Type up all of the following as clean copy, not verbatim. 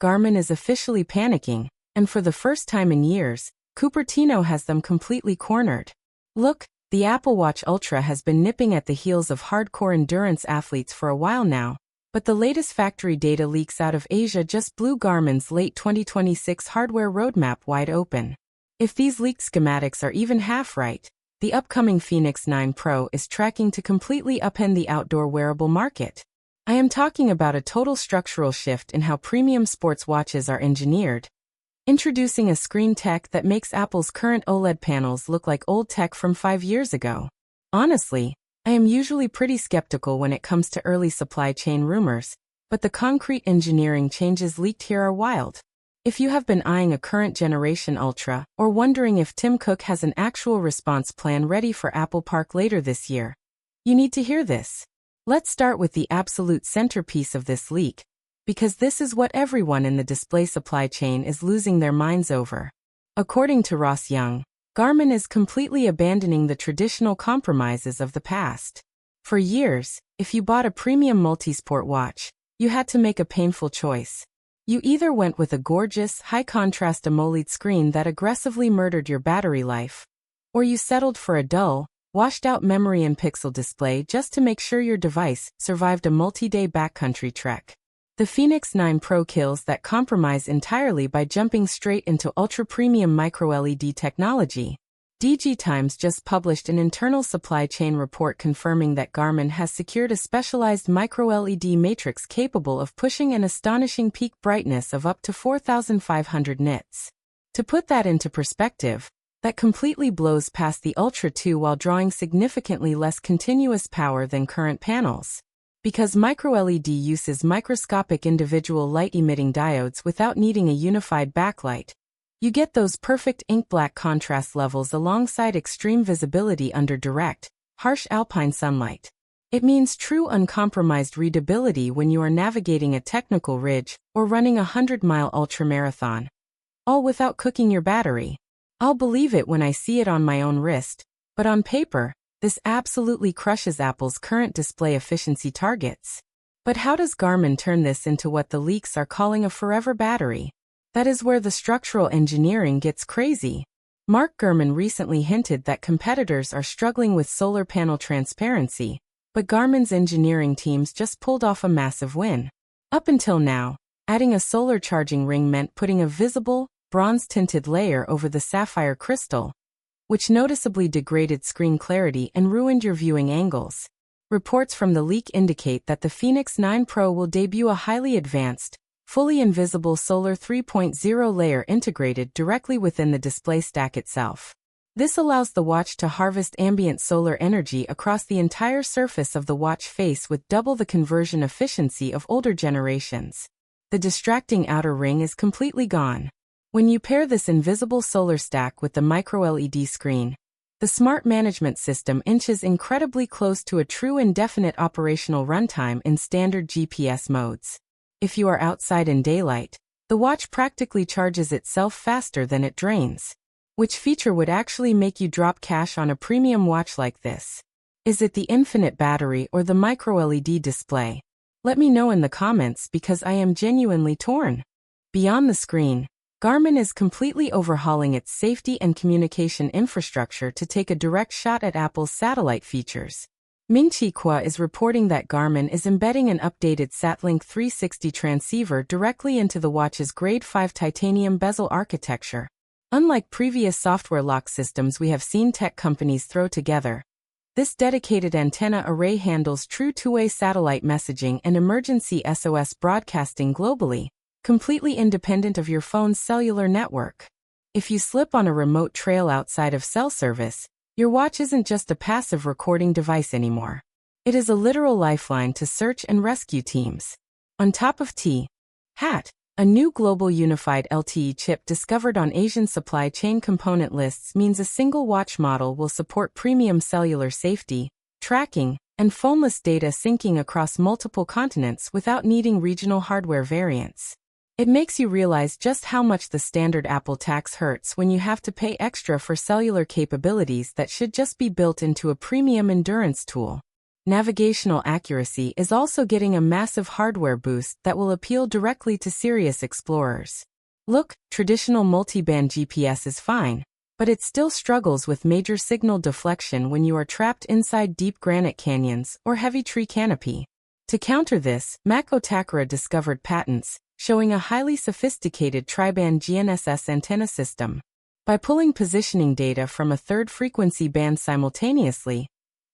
Garmin is officially panicking, and for the first time in years, Cupertino has them completely cornered. Look, the Apple Watch Ultra has been nipping at the heels of hardcore endurance athletes for a while now, but the latest factory data leaks out of Asia just blew Garmin's late 2026 hardware roadmap wide open. If these leaked schematics are even half right, the upcoming Fenix 9 Pro is tracking to completely upend the outdoor wearable market. I am talking about a total structural shift in how premium sports watches are engineered, introducing a screen tech that makes Apple's current OLED panels look like old tech from 5 years ago. Honestly, I am usually pretty skeptical when it comes to early supply chain rumors, but the concrete engineering changes leaked here are wild. If you have been eyeing a current generation Ultra, or wondering if Tim Cook has an actual response plan ready for Apple Park later this year, you need to hear this. Let's start with the absolute centerpiece of this leak, because this is what everyone in the display supply chain is losing their minds over. According to Ross Young, Garmin is completely abandoning the traditional compromises of the past. For years, if you bought a premium multisport watch, you had to make a painful choice. You either went with a gorgeous, high-contrast AMOLED screen that aggressively murdered your battery life, or you settled for a dull, washed-out memory and pixel display just to make sure your device survived a multi-day backcountry trek. The Fenix 9 Pro kills that compromise entirely by jumping straight into ultra-premium microLED technology. DigiTimes just published an internal supply chain report confirming that Garmin has secured a specialized microLED matrix capable of pushing an astonishing peak brightness of up to 4,500 nits. To put that into perspective, that completely blows past the Ultra 2 while drawing significantly less continuous power than current panels. Because microLED uses microscopic individual light-emitting diodes without needing a unified backlight, you get those perfect ink-black contrast levels alongside extreme visibility under direct, harsh alpine sunlight. It means true uncompromised readability when you are navigating a technical ridge or running a 100-mile ultramarathon, all without cooking your battery. I'll believe it when I see it on my own wrist, but on paper, this absolutely crushes Apple's current display efficiency targets. But how does Garmin turn this into what the leaks are calling a forever battery? That is where the structural engineering gets crazy. Mark Gurman recently hinted that competitors are struggling with solar panel transparency, but Garmin's engineering teams just pulled off a massive win. Up until now, adding a solar charging ring meant putting a visible, bronze-tinted layer over the sapphire crystal, which noticeably degraded screen clarity and ruined your viewing angles. Reports from the leak indicate that the Fenix 9 Pro will debut a highly advanced, fully invisible solar 3.0 layer integrated directly within the display stack itself. This allows the watch to harvest ambient solar energy across the entire surface of the watch face with double the conversion efficiency of older generations. The distracting outer ring is completely gone. When you pair this invisible solar stack with the microLED screen, the smart management system inches incredibly close to a true indefinite operational runtime in standard GPS modes. If you are outside in daylight, the watch practically charges itself faster than it drains. Which feature would actually make you drop cash on a premium watch like this? Is it the infinite battery or the microLED display? Let me know in the comments because I am genuinely torn. Beyond the screen, Garmin is completely overhauling its safety and communication infrastructure to take a direct shot at Apple's satellite features. Ming-Chi is reporting that Garmin is embedding an updated SatLink 360 transceiver directly into the watch's Grade 5 titanium bezel architecture. Unlike previous software lock systems we have seen tech companies throw together, this dedicated antenna array handles true two-way satellite messaging and emergency SOS broadcasting globally, completely independent of your phone's cellular network. If you slip on a remote trail outside of cell service, your watch isn't just a passive recording device anymore. It is a literal lifeline to search and rescue teams. On top of Hat, a new global unified LTE chip discovered on Asian supply chain component lists means a single watch model will support premium cellular safety, tracking, and phoneless data syncing across multiple continents without needing regional hardware variants. It makes you realize just how much the standard Apple tax hurts when you have to pay extra for cellular capabilities that should just be built into a premium endurance tool. Navigational accuracy is also getting a massive hardware boost that will appeal directly to serious explorers. Look, traditional multiband GPS is fine, but it still struggles with major signal deflection when you are trapped inside deep granite canyons or heavy tree canopy. To counter this, Mac Otakara discovered patents, showing a highly sophisticated tri-band GNSS antenna system. By pulling positioning data from a third frequency band simultaneously,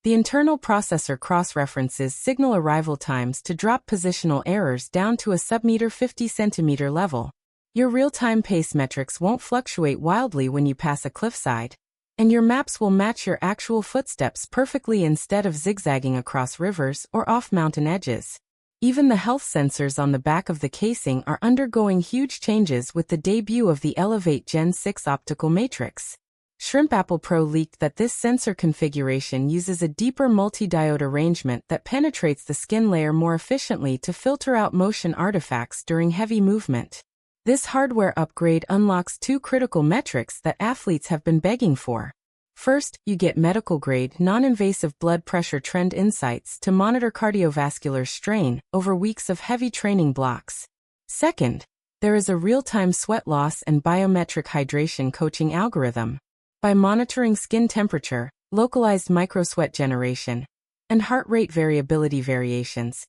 the internal processor cross-references signal arrival times to drop positional errors down to a sub-meter 50 centimeter level. Your real-time pace metrics won't fluctuate wildly when you pass a cliffside, and your maps will match your actual footsteps perfectly instead of zigzagging across rivers or off mountain edges. Even the health sensors on the back of the casing are undergoing huge changes with the debut of the Elevate Gen 6 optical matrix. Shrimp Apple Pro leaked that this sensor configuration uses a deeper multi-diode arrangement that penetrates the skin layer more efficiently to filter out motion artifacts during heavy movement. This hardware upgrade unlocks two critical metrics that athletes have been begging for. First, you get medical-grade, non-invasive blood pressure trend insights to monitor cardiovascular strain over weeks of heavy training blocks. Second, there is a real-time sweat loss and biometric hydration coaching algorithm. By monitoring skin temperature, localized microsweat generation, and heart rate variability variations,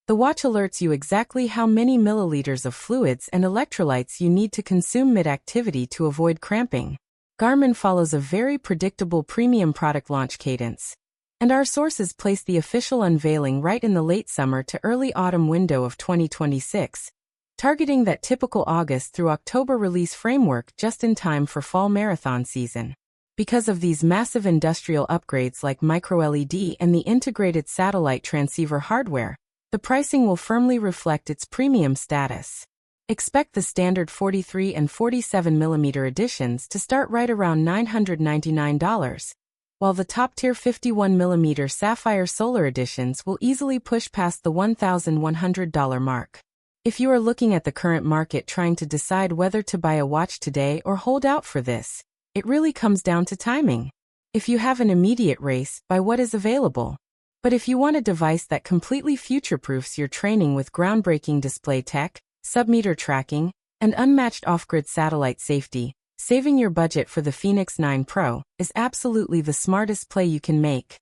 the watch alerts you exactly how many milliliters of fluids and electrolytes you need to consume mid-activity to avoid cramping. Garmin follows a very predictable premium product launch cadence, and our sources place the official unveiling right in the late summer to early autumn window of 2026, targeting that typical August through October release framework just in time for fall marathon season. Because of these massive industrial upgrades like MicroLED and the integrated satellite transceiver hardware, the pricing will firmly reflect its premium status. Expect the standard 43 and 47 mm editions to start right around $999, while the top-tier 51 mm Sapphire Solar editions will easily push past the $1,100 mark. If you are looking at the current market trying to decide whether to buy a watch today or hold out for this, it really comes down to timing. If you have an immediate race, buy what is available. But if you want a device that completely future-proofs your training with groundbreaking display tech, sub-meter tracking, and unmatched off-grid satellite safety, saving your budget for the Fenix 9 Pro is absolutely the smartest play you can make.